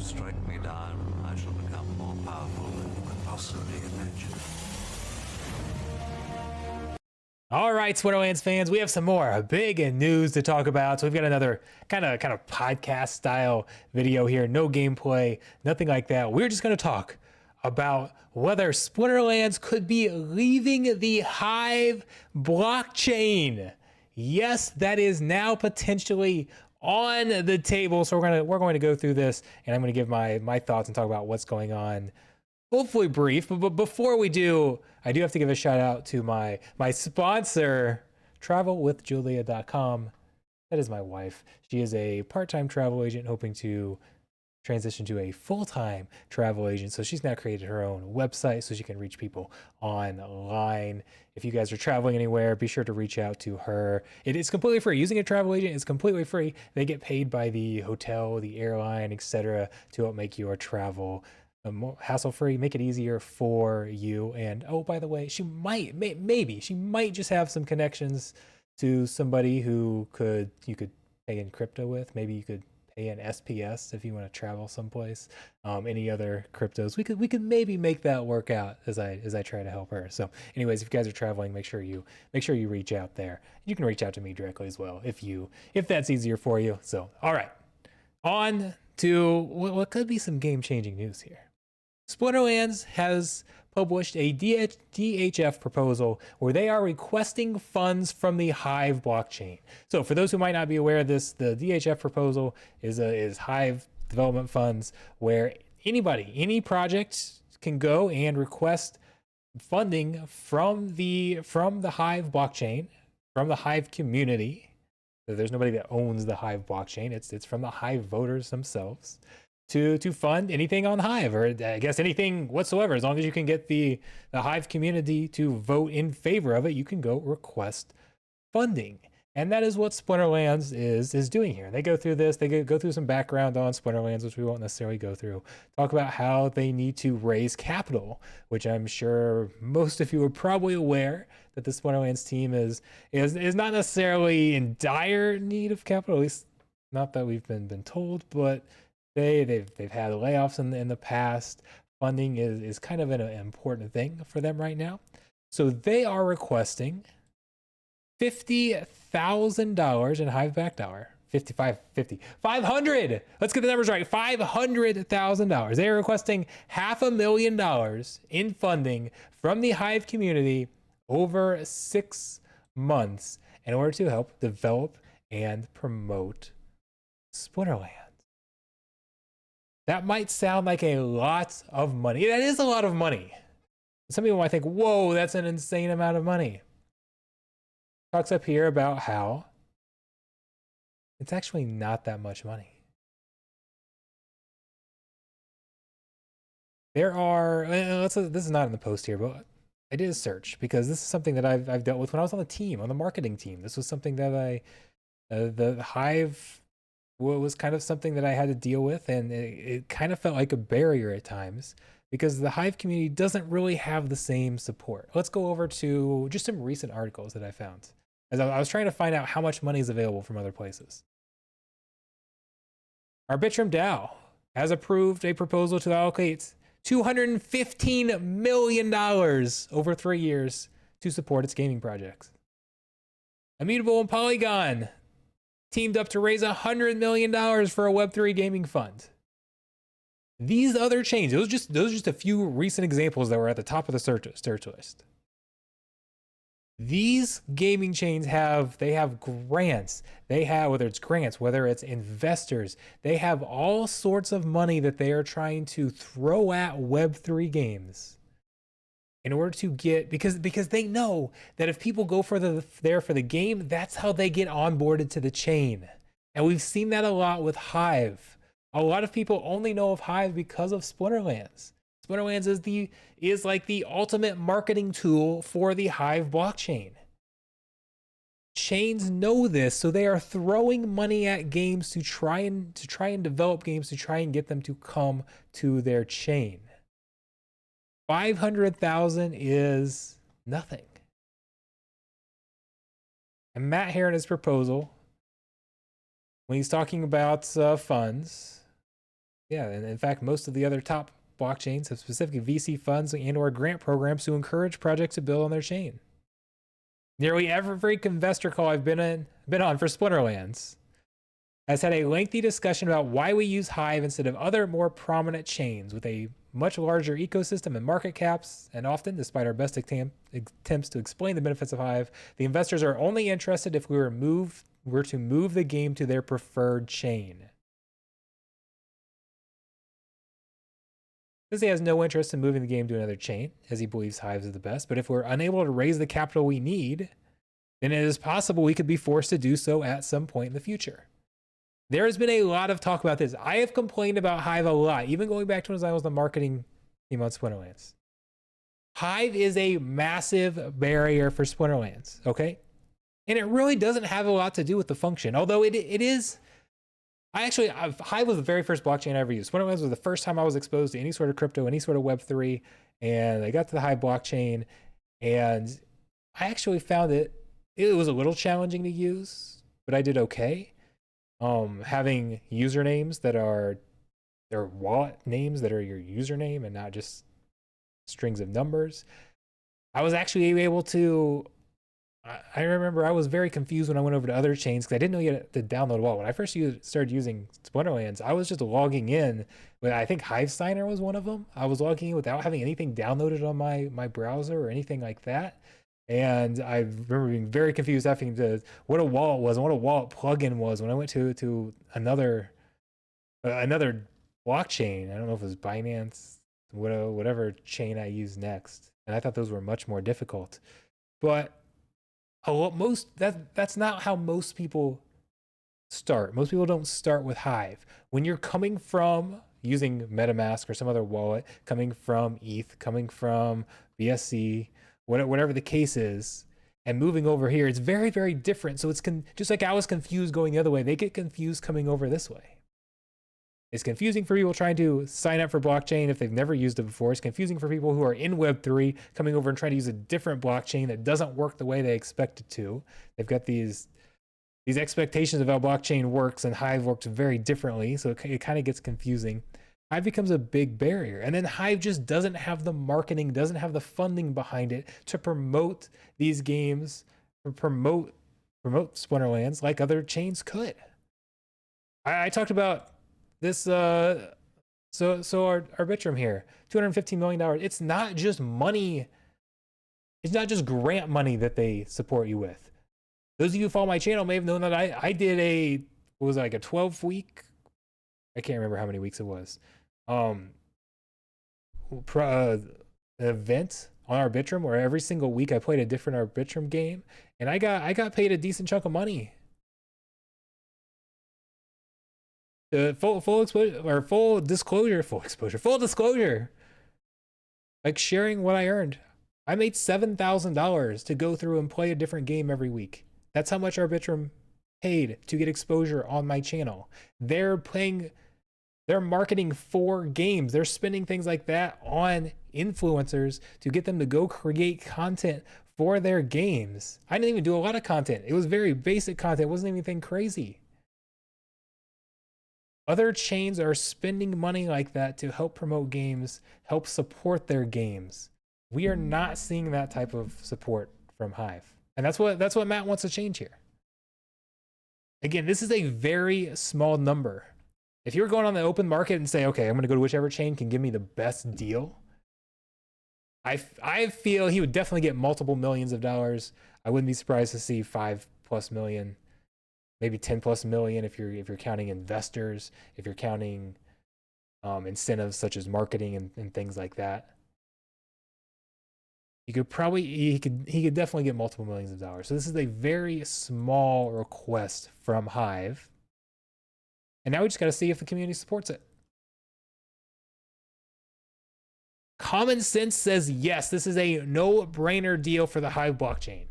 strike me down, I shall become more powerful than you could possibly imagine. All right, Splinterlands fans, we have some more big news to talk about. So we've got another kind of podcast style video here. No gameplay, nothing like that. We're just going to talk about whether Splinterlands could be leaving the Hive blockchain. Yes, that is now potentially on the table. So we're going to go through this, and I'm going to give my thoughts and talk about what's going on. Hopefully brief, but before we do, I do have to give a shout out to my sponsor, travelwithjulia.com. That is my wife. She is a part-time travel agent hoping to transition to a full-time travel agent. So she's now created her own website so she can reach people online. If you guys are traveling anywhere, be sure to reach out to her. It is completely free. Using a travel agent is completely free. They get paid by the hotel, the airline, etc. to help make your travel more hassle-free, make it easier for you. And oh, by the way, she might, maybe she might just have some connections to somebody who you could pay in crypto with. Maybe you could pay in SPS if you want to travel someplace. Any other cryptos, we could maybe make that work out as I try to help her. So anyways, if you guys are traveling, make sure you reach out there. You can reach out to me directly as well if that's easier for you. So all right, on to what could be some game-changing news here. Splinterlands has published a DHF proposal where they are requesting funds from the Hive blockchain. So for those who might not be aware of this, the DHF proposal is Hive development funds where any project can go and request funding from the Hive blockchain, from the Hive community. So there's nobody that owns the Hive blockchain. It's from the Hive voters themselves. To fund anything on Hive, or I guess anything whatsoever. As long as you can get the Hive community to vote in favor of it, you can go request funding. And that is what Splinterlands is doing here. They go through this, they go through some background on Splinterlands, which we won't necessarily go through. Talk about how they need to raise capital, which I'm sure most of you are probably aware that the Splinterlands team is not necessarily in dire need of capital, at least not that we've been told, but they've had layoffs in the past. Funding is kind of an important thing for them right now. So they are requesting $50,000 in Hive backed hour. 500. Let's get the numbers right. $500,000. They are requesting $500,000 in funding from the Hive community over 6 months in order to help develop and promote Splinterlands. That might sound like a lot of money. That is a lot of money. Some people might think, whoa, that's an insane amount of money. Talks up here about how it's actually not that much money. There are, this is not in the post here, but I did a search because this is something that I've dealt with when I was on the marketing team. This was something that the Hive was kind of something that I had to deal with, and it kind of felt like a barrier at times because the Hive community doesn't really have the same support. Let's go over to just some recent articles that I found as I was trying to find out how much money is available from other places. Arbitrum DAO has approved a proposal to allocate $215 million over 3 years to support its gaming projects. Immutable and Polygon teamed up to raise $100 million for a Web3 gaming fund. These other chains, those are just a few recent examples that were at the top of the search list. These gaming chains have grants. They have, whether it's grants, whether it's investors, they have all sorts of money that they are trying to throw at Web3 games in order to get, because they know that if people go for the game, that's how they get onboarded to the chain. And we've seen that a lot with Hive. A lot of people only know of Hive because of Splinterlands. Splinterlands is like the ultimate marketing tool for the Hive blockchain. Chains know this, so they are throwing money at games to try and develop games to try and get them to come to their chain. 500,000 is nothing. And Matt here in his proposal, when he's talking about funds, Yeah, and in fact, most of the other top blockchains have specific VC funds and/or grant programs to encourage projects to build on their chain. Nearly every investor call I've been on for Splinterlands has had a lengthy discussion about why we use Hive instead of other more prominent chains with a much larger ecosystem and market caps. And often, despite our best attempts to explain the benefits of Hive, the investors are only interested if we were to move the game to their preferred chain. Says he has no interest in moving the game to another chain, as he believes Hive is the best. But if we're unable to raise the capital we need, then it is possible we could be forced to do so at some point in the future. There has been a lot of talk about this. I have complained about Hive a lot, even going back to when I was the marketing team on Splinterlands. Hive is a massive barrier for Splinterlands, okay? And it really doesn't have a lot to do with the function, although it is. Hive was the very first blockchain I ever used. Splinterlands was the first time I was exposed to any sort of crypto, any sort of Web3, and I got to the Hive blockchain, and I actually found it was a little challenging to use, but I did okay. Having usernames that are their wallet names that are your username and not just strings of numbers. I was actually able to. I remember I was very confused when I went over to other chains because I didn't know you had to download a wallet. When I first started using Splinterlands, I was just logging in. But I think Hive Signer was one of them. I was logging in without having anything downloaded on my browser or anything like that. And I remember being very confused having to what a wallet was and what a wallet plugin was when I went to another blockchain. I don't know if it was Binance, whatever chain I used next. And I thought those were much more difficult. But that's not how most people start. Most people don't start with Hive. When you're coming from using MetaMask or some other wallet, coming from ETH, coming from BSC, whatever the case is, and moving over here, it's very, very different. So it's just like I was confused going the other way. They get confused coming over this way. It's confusing for people trying to sign up for blockchain if they've never used it before. It's confusing for people who are in Web3 coming over and trying to use a different blockchain that doesn't work the way they expect it to. They've got these expectations of how blockchain works, and Hive works very differently. So it kind of gets confusing. Hive becomes a big barrier. And then Hive just doesn't have the marketing, doesn't have the funding behind it to promote these games, or promote Splinterlands like other chains could. I talked about this, so our Arbitrum here, $215 million. It's not just money. It's not just grant money that they support you with. Those of you who follow my channel may have known that I did what was it, like a 12-week, I can't remember how many weeks it was, event on Arbitrum where every single week I played a different Arbitrum game, and I got paid a decent chunk of money. Full disclosure, like sharing what I earned. I made $7,000 to go through and play a different game every week. That's how much Arbitrum paid to get exposure on my channel. They're marketing for games. They're spending things like that on influencers to get them to go create content for their games. I didn't even do a lot of content. It was very basic content. It wasn't anything crazy. Other chains are spending money like that to help promote games, help support their games. We are not seeing that type of support from Hive. And that's what Matt wants to change here. Again, this is a very small number. If you're going on the open market and say, okay, I'm going to go to whichever chain can give me the best deal, I feel he would definitely get multiple millions of dollars. I wouldn't be surprised to see 5+ million, maybe 10+ million if you're counting investors, if you're counting incentives such as marketing and things like that. He could definitely get multiple millions of dollars. So this is a very small request from Hive. And now we just got to see if the community supports it. Common sense says yes, this is a no-brainer deal for the Hive blockchain.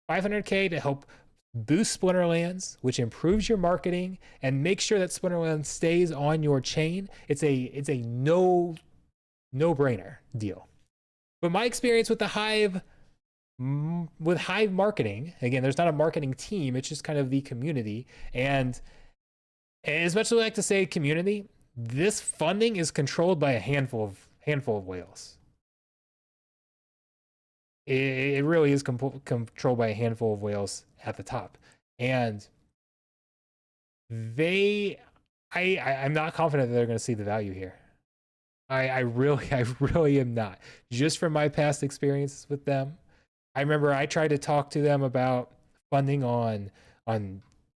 $500K to help boost Splinterlands, which improves your marketing and makes sure that Splinterlands stays on your chain. It's a no-brainer deal. But my experience with Hive marketing, again, there's not a marketing team, it's just kind of the community. And as much as I like to say community, this funding is controlled by a handful of whales. It really is controlled by a handful of whales at the top, and I'm not confident that they're going to see the value here. I really am not. Just from my past experiences with them, I remember I tried to talk to them about funding on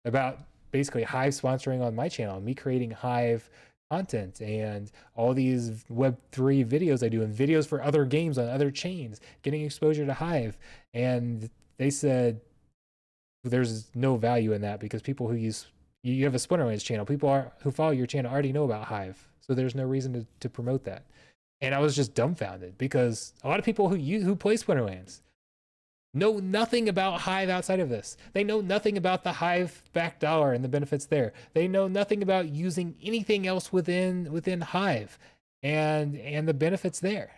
about basically Hive sponsoring on my channel, me creating Hive content and all these Web3 videos I do and videos for other games on other chains, getting exposure to Hive. And they said there's no value in that because people who use, you have a Splinterlands channel, people who follow your channel already know about Hive. So there's no reason to promote that. And I was just dumbfounded because a lot of people who play Splinterlands know nothing about Hive outside of this. They know nothing about the Hive back dollar and the benefits there. They know nothing about using anything else within Hive and the benefits there.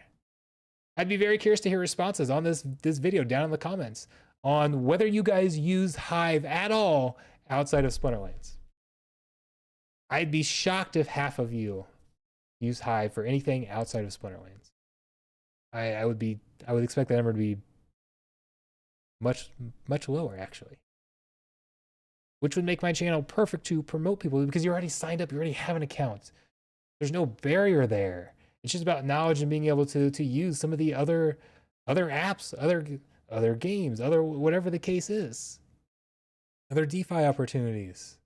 I'd be very curious to hear responses on this video down in the comments on whether you guys use Hive at all outside of Splinterlands. I'd be shocked if half of you use Hive for anything outside of Splinterlands. I would expect that number to be much lower, actually, which would make my channel perfect to promote people because you're already signed up, you already have an account. There's no barrier there. It's just about knowledge and being able to use some of the other apps, other games, other whatever the case is, other DeFi opportunities,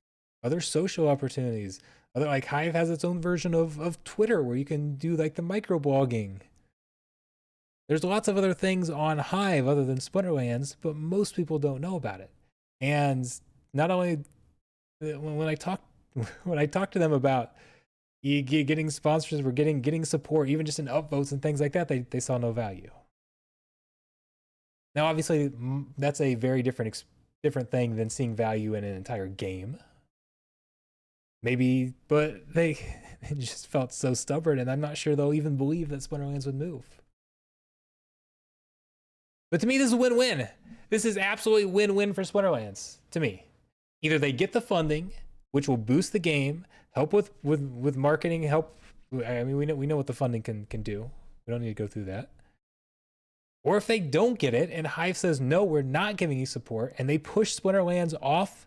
other social opportunities. Other, like Hive has its own version of Twitter where you can do like the microblogging. There's lots of other things on Hive other than Splinterlands, but most people don't know about it. And not only when I talk to them about getting sponsors or getting support, even just in upvotes and things like that, they saw no value. Now, obviously, that's a very different thing than seeing value in an entire game. Maybe, but they just felt so stubborn, and I'm not sure they'll even believe that Splinterlands would move. But to me, this is a win-win. This is absolutely win-win for Splinterlands, to me. Either they get the funding, which will boost the game, help with marketing, help. I mean, we know what the funding can do. We don't need to go through that. Or if they don't get it, and Hive says, no, we're not giving you support, and they push Splinterlands off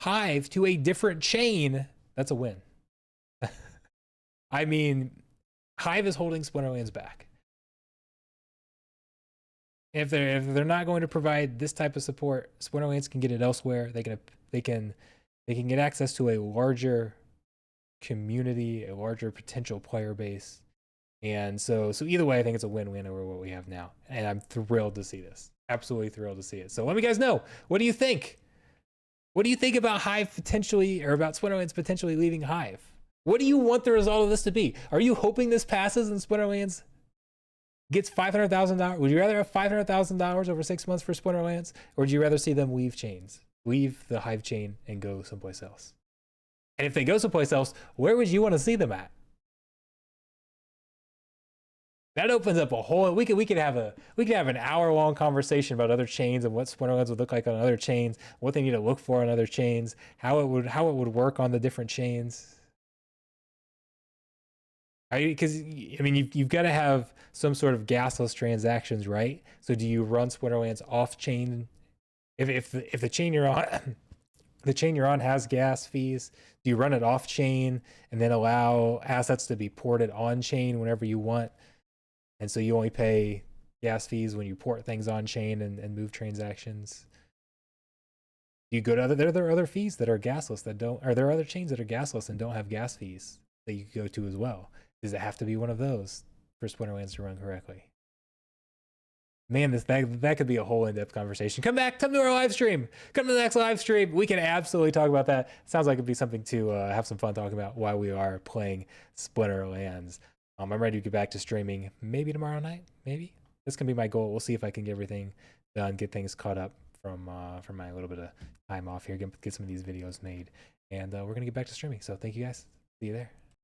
Hive to a different chain, that's a win. I mean, Hive is holding Splinterlands back. If they're not going to provide this type of support, Splinterlands can get it elsewhere. They can get access to a larger community, a larger potential player base. And so either way, I think it's a win-win over what we have now. And I'm thrilled to see this. Absolutely thrilled to see it. So let me guys know, what do you think? What do you think about Hive potentially, or about Splinterlands potentially leaving Hive? What do you want the result of this to be? Are you hoping this passes and Splinterlands gets $500,000? Would you rather have $500,000 over 6 months for Splinterlands, or would you rather see them leave the Hive chain and go someplace else? And if they go someplace else, where would you want to see them at? That opens up a whole. We could have an hour-long conversation about other chains and what Splinterlands would look like on other chains, what they need to look for on other chains, how it would work on the different chains. Because I mean, you've got to have some sort of gasless transactions, right? So do you run Splinterlands off chain? If the chain you're on, the chain you're on has gas fees, do you run it off chain and then allow assets to be ported on chain whenever you want? And so you only pay gas fees when you port things on chain and move transactions. You go to there are other fees that are gasless that don't, or there are other chains that are gasless and don't have gas fees that you could go to as well. Does it have to be one of those for Splinterlands to run correctly? Man, that could be a whole in-depth conversation. Come to our live stream. Come to the next live stream. We can absolutely talk about that. Sounds like it'd be something to have some fun talking about while we are playing Splinterlands. I'm ready to get back to streaming maybe tomorrow night, maybe. This can be my goal. We'll see if I can get everything done, get things caught up from my little bit of time off here, get some of these videos made. And we're going to get back to streaming. So thank you guys. See you there.